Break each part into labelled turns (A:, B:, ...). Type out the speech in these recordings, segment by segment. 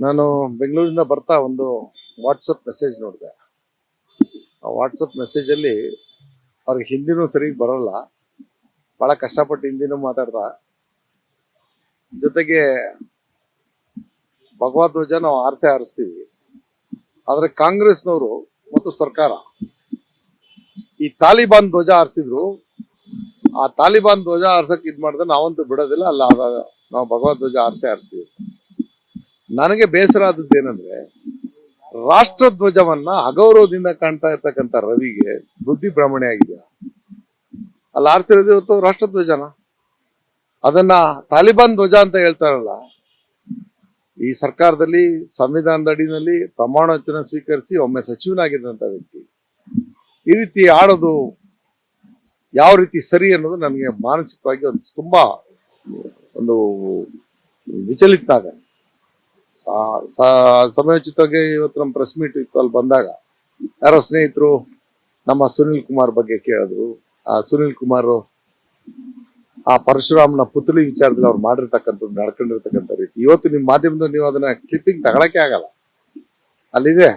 A: ನಾನು ಬೆಂಗಳೂರಿಂದ ಬರ್ತಾ ಒಂದು ವಾಟ್ಸಪ್ ಮೆಸೇಜ್ ನೋಡಿದೆ. ಆ ವಾಟ್ಸಪ್ ಮೆಸೇಜಲ್ಲಿ ಅವ್ರಿಗೆ ಹಿಂದಿನೂ ಸರಿ ಬರೋಲ್ಲ, ಬಹಳ ಕಷ್ಟಪಟ್ಟು ಹಿಂದಿನೂ ಮಾತಾಡ್ತಾ, ಜೊತೆಗೆ ಭಗವದ್ ಧ್ವಜ ನಾವು ಆರಿಸ್ತೀವಿ. ಆದ್ರೆ ಕಾಂಗ್ರೆಸ್ನವರು ಮತ್ತು ಸರ್ಕಾರ ಈ ತಾಲಿಬಾನ್ ಧ್ವಜ ಆರಿಸಿದ್ರು. ಆ ತಾಲಿಬಾನ್ ಧ್ವಜ ಆರ್ಸಕ್ ಇದ್ ಮಾಡಿದ್ರೆ ನಾವಂತೂ ಬಿಡೋದಿಲ್ಲ, ಅಲ್ಲ ನಾವು ಭಗವದ್ ಧ್ವಜ ಆರಿಸ್ತೀವಿ. ನನಗೆ ಬೇಸರ ಆದದ್ದು ಏನಂದ್ರೆ, ರಾಷ್ಟ್ರ ಧ್ವಜವನ್ನ ಅಗೌರವದಿಂದ ಕಾಣ್ತಾ ಇರ್ತಕ್ಕಂಥ ರವಿಗೆ ಬುದ್ಧಿ ಭ್ರಮಣೆ ಆಗಿದೆ. ಅಲ್ಲಿ ಆರಿಸಿರೋದು ಇವತ್ತು ರಾಷ್ಟ್ರ ಧ್ವಜನ, ಅದನ್ನ ತಾಲಿಬಾನ್ ಧ್ವಜ ಅಂತ ಹೇಳ್ತಾರಲ್ಲ. ಈ ಸರ್ಕಾರದಲ್ಲಿ ಸಂವಿಧಾನದ ಅಡಿನಲ್ಲಿ ಪ್ರಮಾಣ ವಚನ ಸ್ವೀಕರಿಸಿ ಒಮ್ಮೆ ಸಚಿವನಾಗಿದ್ದಂತ ವ್ಯಕ್ತಿ ಈ ರೀತಿ ಆಡೋದು ಯಾವ ರೀತಿ ಸರಿ ಅನ್ನೋದು ನನಗೆ ಮಾನಸಿಕವಾಗಿ ತುಂಬಾ ಒಂದು ವಿಚಲಿತ. ಸಮಯೋಚಿತವಾಗಿ ಇವತ್ತು ನಮ್ಮ ಪ್ರೆಸ್ ಮೀಟ್ ಇತ್ತು, ಅಲ್ಲಿ ಬಂದಾಗ ಯಾರೋ ಸ್ನೇಹಿತರು ನಮ್ಮ ಸುನಿಲ್ ಕುಮಾರ್ ಬಗ್ಗೆ ಕೇಳಿದ್ರು. ಆ ಸುನಿಲ್ ಕುಮಾರ್ ಆ ಪರಶುರಾಮನ ಪುತ್ಳಿ ವಿಚಾರದಲ್ಲಿ ಅವ್ರು ಮಾಡಿರ್ತಕ್ಕಂಥದ್ದು, ನಡ್ಕೊಂಡಿರ್ತಕ್ಕಂಥ ರೀತಿ ಇವತ್ತು ನಿಮ್ಮ ಮಾಧ್ಯಮದಲ್ಲಿ ನೀವು ಅದನ್ನ ಕ್ಲಿಪ್ಪಿಂಗ್ ತಗೊಳಕ್ಕೆ ಆಗಲ್ಲ. ಅಲ್ಲಿದೆ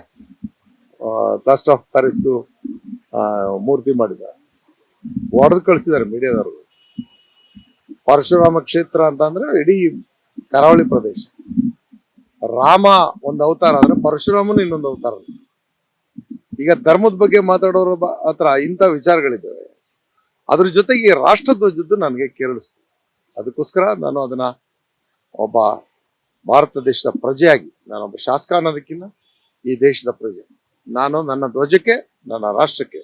A: ಪ್ಲಾಸ್ಟರ್ ಆಫ್ ಪ್ಯಾರಿಸ್ದು ಮೂರ್ತಿ ಮಾಡಿದ್ದಾರೆ, ಹೊಡೆದು ಕಳಿಸಿದ್ದಾರೆ ಮೀಡಿಯಾದವರು. ಪರಶುರಾಮ ಕ್ಷೇತ್ರ ಅಂತ ಅಂದ್ರೆ ಇಡೀ ಕರಾವಳಿ ಪ್ರದೇಶ. ರಾಮ ಒಂದು ಅವತಾರ ಆದ್ರೆ ಪರಶುರಾಮನು ಇನ್ನೊಂದು ಅವತಾರ. ಈಗ ಧರ್ಮದ ಬಗ್ಗೆ ಮಾತಾಡೋರ ಹತ್ರ ಇಂಥ ವಿಚಾರಗಳಿದ್ದಾವೆ. ಅದ್ರ ಜೊತೆಗೆ ರಾಷ್ಟ್ರಧ್ವಜದ್ದು ನನಗೆ ಕೇಳಿಸ್ತು. ಅದಕ್ಕೋಸ್ಕರ ನಾನು ಅದನ್ನ ಒಬ್ಬ ಭಾರತ ದೇಶದ ಪ್ರಜೆಯಾಗಿ, ನಾನೊಬ್ಬ ಶಾಸಕ ಅನ್ನೋದಕ್ಕಿಂತ ಈ ದೇಶದ ಪ್ರಜೆ, ನಾನು ನನ್ನ ಧ್ವಜಕ್ಕೆ, ನನ್ನ ರಾಷ್ಟ್ರಕ್ಕೆ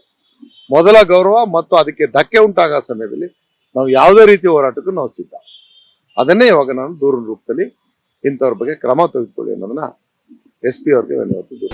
A: ಮೊದಲ ಗೌರವ, ಮತ್ತು ಅದಕ್ಕೆ ಧಕ್ಕೆ ಉಂಟಾಗೋ ಸಮಯದಲ್ಲಿ ನಾವು ಯಾವುದೇ ರೀತಿ ಹೋರಾಟಕ್ಕೂ ನಾವು ಸಿದ್ಧ. ಅದನ್ನೇ ಇವಾಗ ನಾನು ದೂರಿನ ರೂಪದಲ್ಲಿ ಇಂಥವ್ರ ಬಗ್ಗೆ ಕ್ರಮ ತೆಗೆದುಕೊಳ್ಳಿ ಅನ್ನೋದನ್ನ SP ಅವ್ರಿಗೆ ನಾನು ಇವತ್ತು ದೂರ